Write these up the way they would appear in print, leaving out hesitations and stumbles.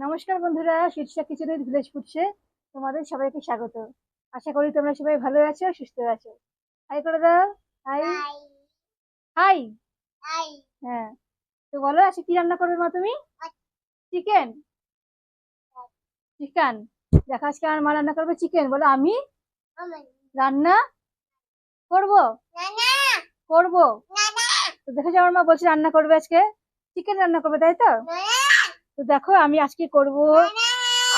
নমস্কার বন্ধুরা, শীর্ষা কিচেনের ভিলেজ ফুডসে তোমাদের সবাইকে স্বাগত। আশা করি তোমরা সবাই ভালো আছো, সুস্থ আছো। হাই করে দাও। হাই। High high. হাই হ্যাঁ, তো বলো আজকে কি রান্না করবে মা তুমি? চিকেন। চিকেন। দেখো আজকে আমার মা রান্না করবে চিকেন। বলো আমি রান্না করব। নানা করব। নানা তো দেখো যে আমার মা বলছে রান্না করবে আজকে চিকেন রান্না করবে, তাই তো? তো দেখো আমি আজকে করব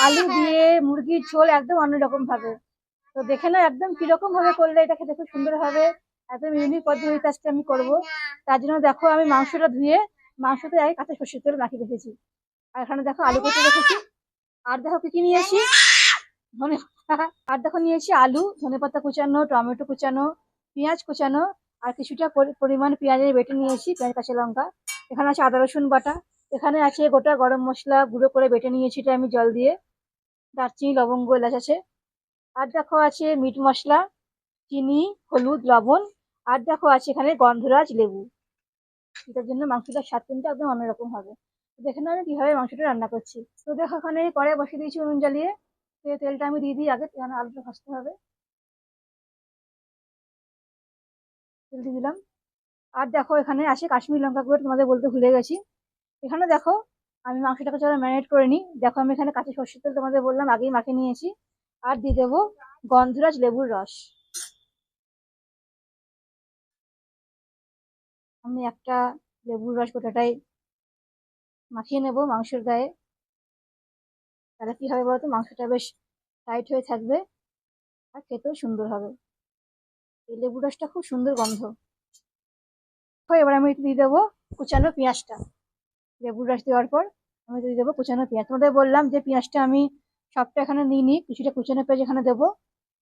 আলু দিয়ে মুরগির ঝোল, একদম অন্যরকম ভাবে। তো দেখে নাও একদম কিরকম ভাবে করলে এটা খেতে খুব সুন্দর হবে। একদম ইউনিক পদ্ধতিতে আজকে আমি করবো। তার জন্য দেখো আমি মাংসটা ধুয়ে মাংসতে আগে কাঁচা সর্ষের তেল মাখিয়ে রেখেছি। আর এখানে দেখো আলু কেটে রেখেছি। আর দেখো কি কি নিয়েছি, ধনে আর দেখো নিয়েছি আলু, ধনেপাতা কুচানো, টমেটো কুচানো, পেঁয়াজ কুচানো, আর কিছুটা পরিমাণ পেঁয়াজের বেটে নিয়েছি, পেঁয়াজ কাঁচা লঙ্কা। এখানে আছে আদা রসুন বাটা। এখানে আছে গোটা গরম মশলা গুঁড়ো করে বেটে নিয়েছি, এটা আমি জল দিয়ে। দারচিনি লবঙ্গ এলাচ আছে। আর দেখো আছে মিট মশলা, চিনি, হলুদ, লবণ। আর দেখো আছে এখানে গন্ধরাজ লেবু। এটার জন্য মাংসটার স্বাদ কিন্তু একদম অন্যরকম হবে। তো দেখে নাও আমি কিভাবে মাংসটা রান্না করছি। তো দেখো এখানে কড়াই বসিয়ে দিয়েছি উনুন জ্বালিয়ে। তো তেলটা আমি দিয়ে দিই আগে, কারণ আলুটা ভাজতে হবে। তেল দিয়ে দিলাম। আর দেখো এখানে আছে কাশ্মীরি লঙ্কা গুঁড়ো, তোমাদের বলতে ভুলে গেছি। এখানে দেখো আমি মাংসটাকে চলো ম্যারিনেট করে নিই। দেখো আমি এখানে কাঁচা সর্ষের তেল তোমাদের বললাম আগেই মাখিয়ে নিয়েছি। আর দিয়ে দেবো গন্ধরাজ লেবুর রস। আমি একটা লেবুর রস গোটাটাই মাখিয়ে নেবো মাংসের গায়ে। তাহলে কি হবে বলতো, মাংসটা বেশ টাইট হয়ে থাকবে আর খেতেও সুন্দর হবে। এই লেবু রসটা খুব সুন্দর গন্ধ। এবার আমি দিয়ে দেবো কুচানো পেঁয়াজটা। লেবুর রস দেওয়ার পর আমি দিয়ে দেবো কুচানো পেঁয়াজ। তোমাদের বললাম যে পেঁয়াজটা আমি সবটা এখানে নিই, কিছুটা কুচানো পেঁয়াজ এখানে দেবো,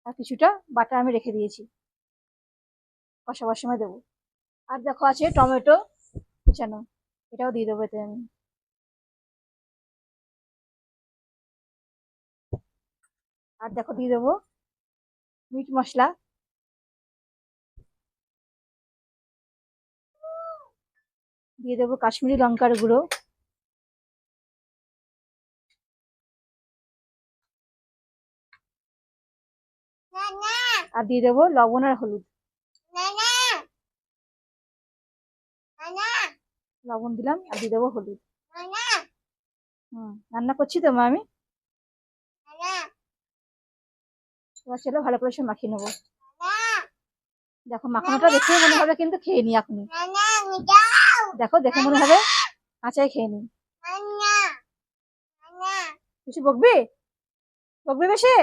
আর কিছুটা বাটা আমি রেখে দিয়েছি, কষাবার সময় দেবো। আর দেখো আছে টমেটো কুচানো, এটাও দিয়ে দেবো এতে আমি। আর দেখো দিয়ে দেবো মিট মশলা, দিয়ে দেবো কাশ্মীরি লঙ্কার গুঁড়ো, নানা আর দিয়ে দেবো লবণ আর হলুদ। নানা নানা লবণ দিলাম আর দিয়ে দেবো হলুদ। নানা রান্না করছি তো মা আমি। নানা এবার চলো ভালো করে সব মাখিয়ে নেবো। নানা দেখো মাখানোটা দেখে মনে হবে কিন্তু খেয়ে নি এখনই। নানা মিটাও দেখো দেখে মনে হবে কাঁচাই খেয়ে নি। নানা নানা বেশি বকবি? বকবি বেশি?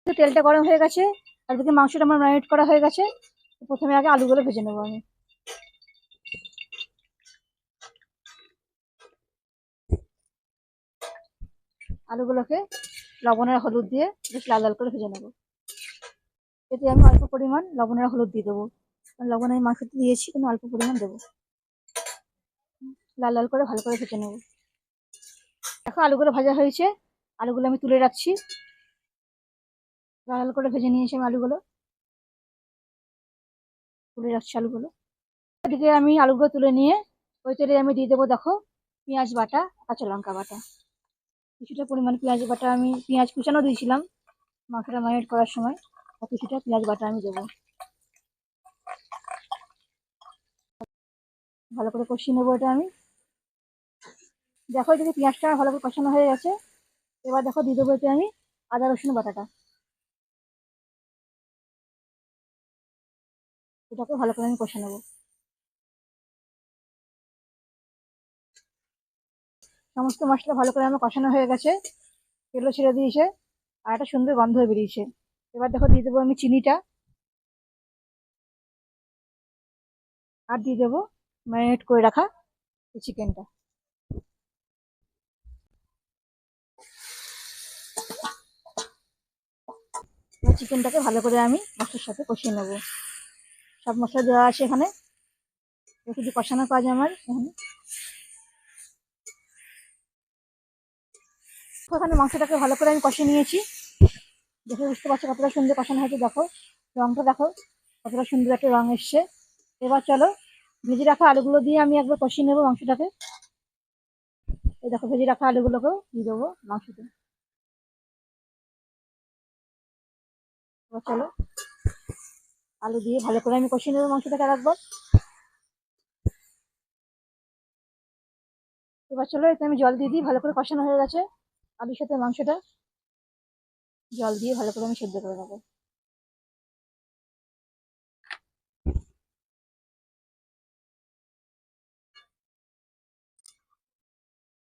তেলটা গরম হয়ে গেছে, আর দিকে মাংসটা আমার ম্যারিনেট করা হয়ে গেছে। প্রথমে আগে আলুগুলো ভেজে নেবো আমি। আলুগুলোকে লবণ আর হলুদ দিয়ে বেশ লাল লাল করে ভেজে নেবো। এতে আমি অল্প পরিমাণ লবণ আর হলুদ দিয়ে দেবো, কারণ লবণ আমি মাংসতে দিয়েছি, কিন্তু অল্প পরিমাণ দেবো। লাল লাল করে ভালো করে ভেজে নেবো। দেখো আলুগুলো ভাজা হয়েছে, আলুগুলো আমি তুলে রাখছি। লাল লাল করে ভেজে নিয়েছি আমি আলুগুলো, তুলে রাখছি আলুগুলো। এদিকে আমি আলুগুলো তুলে নিয়ে ওই তেলে আমি দিয়ে দেবো দেখো পেঁয়াজ বাটা, কাঁচা লঙ্কা বাটা। কিছুটা পরিমাণ পেঁয়াজ বাটা, আমি পেঁয়াজ কুচানো দিয়েছিলাম মাংসটা ম্যারিনেট করার সময়। আর কিছুটা পেঁয়াজ বাটা আমি দেবো। ভালো করে কষিয়ে নেবো এটা আমি। দেখো এদিকে পেঁয়াজটা ভালো করে কষানো হয়ে গেছে। এবার দেখো দিয়ে দেবো এতে আমি আদা রসুন বাটাটা। এটাকে ভালো করে আমি কষে নেবো। সমস্ত মশলা ভালো করে আমার কষানো হয়ে গেছে, তেলও ছেড়ে দিয়েছে, আর একটা সুন্দর গন্ধ বেরিয়েছে। এবার দেখো দিয়ে দেবো আমি চিনিটা, আর দিয়ে দেবো ম্যারিনেট করে রাখা এই চিকেনটা। এবার চিকেনটাকে ভালো করে আমি মশলার সাথে কষিয়ে নেবো। সব মশলা দেওয়া আছে এখানে, শুধু কষানো কাজ আমার এখানে। এখানে মাংসটাকে ভালো করে আমি কষিয়ে নিয়েছি। দেখে বুঝতে পারছো কতটা সুন্দর কষানো হয়েছে। দেখো রংটা দেখো কতটা সুন্দর একটা রং এসছে। এবার চলো ভেজে রাখা আলুগুলো দিয়ে আমি একবার কষিয়ে নেবো মাংসটাকে। এই দেখো ভেজে রাখা আলুগুলোকেও দিয়ে দেবো মাংসতে। এবার চলো আলু দিয়ে ভালো করে আমি কষিয়ে নেবো মাংসটাকে আরেকবার। এবার চলো এতে আমি জল দিয়ে দিই, ভালো করে কষানো হয়ে গেছে আলুর সাথে মাংসটা, জল দিয়ে ভালো করে আমি সেদ্ধ করে নেবো।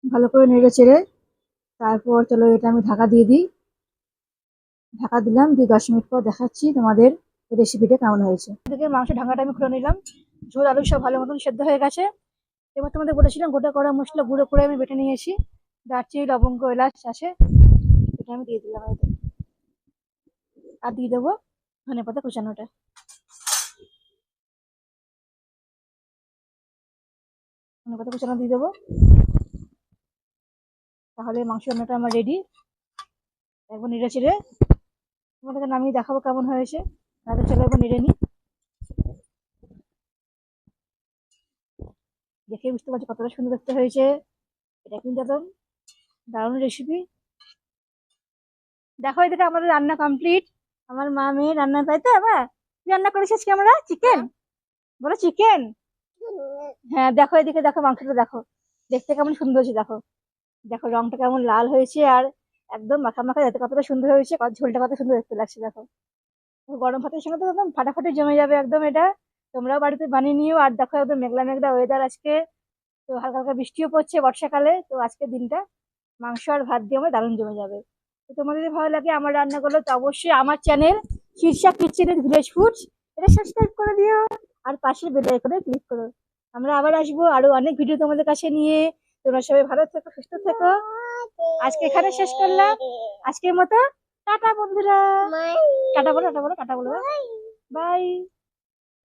ভালো করে নেড়ে চেড়ে তারপর চলো এটা আমি ঢাকা দিয়ে দিই। ঢাকা দিলাম, দিয়ে 10 মিনিট পর দেখাচ্ছি তোমাদের রেসিপিটা কেমন হয়েছে। এদিকে মাংস ঢাকাটা আমি খুলে নিলাম, ঝোল আলু সব ভালো মতন সেদ্ধ হয়ে গেছে। এবার তোমাদের বলেছিলাম গোটা কড়া মশলা গুঁড়ো করে আমি বেটে নিয়েছি, দারচিনি লবঙ্গ এলাচ আছে, এটা আমি দিয়ে দিলাম এতে। আর দিয়ে দেবো ধনেপাতা কুচানোটা। ধনেপাতা কুচানো দিয়ে দেবো, তাহলে মাংস রান্নাটা আমার রেডি। একবার নেড়ে চেড়ে তোমাদেরকে নামিয়ে দেখাবো কেমন হয়েছে। তাহলে চলো একবার নেড়ে নিই, দেখে বুঝতে পারছি কতটা সুন্দর দেখতে হয়েছে। এটা কিন্তু একদম দারুণ রেসিপি। দেখো এদিকে আমাদের রান্না কমপ্লিট, আমার মা মেয়ে রান্না, তাই তো? আবার কি রান্না করেছি আজকে আমরা? চিকেন, বলো চিকেন। হ্যাঁ দেখো এদিকে, দেখো মাংসটা দেখো দেখতে কেমন সুন্দর হয়েছে, দেখো দেখো রংটা কেমন লাল হয়েছে, আর একদম মাখা মাখা যাতে কতটা সুন্দর হয়েছে, ঝোলটা কত সুন্দর দেখতে লাগছে দেখো। গরম ভাতের সঙ্গে তো একদম ফাটাফাটি জমে যাবে একদম এটা। তোমরাও বাড়িতে বানিয়ে নিও। আর দেখো একদম মেঘলা মেঘলা ওয়েদার আজকে, তো হালকা হালকা বৃষ্টিও পড়ছে বর্ষাকালে, তো আজকের দিনটা মাংস আর ভাত দিয়ে আমার দারুণ জমে যাবে। তো তোমাদের যদি ভালো লাগে আমার রান্নাগুলো, তো অবশ্যই আমার channel Shirsha kitchen with village foods এটা সাবস্ক্রাইব করে দিও, আর পাশের বেল আইকনে ক্লিক করো। আমরা আবার আসবো আরো অনেক ভিডিও তোমাদের কাছে নিয়ে। তোমরা সবাই ভালো থেকো, সুস্থ থেকো। আজকে এখানে শেষ করলাম, আজকের মতো টাটা বন্ধুরা। টাটা বলো, টাটা বলো, টাটা বলো, বাই।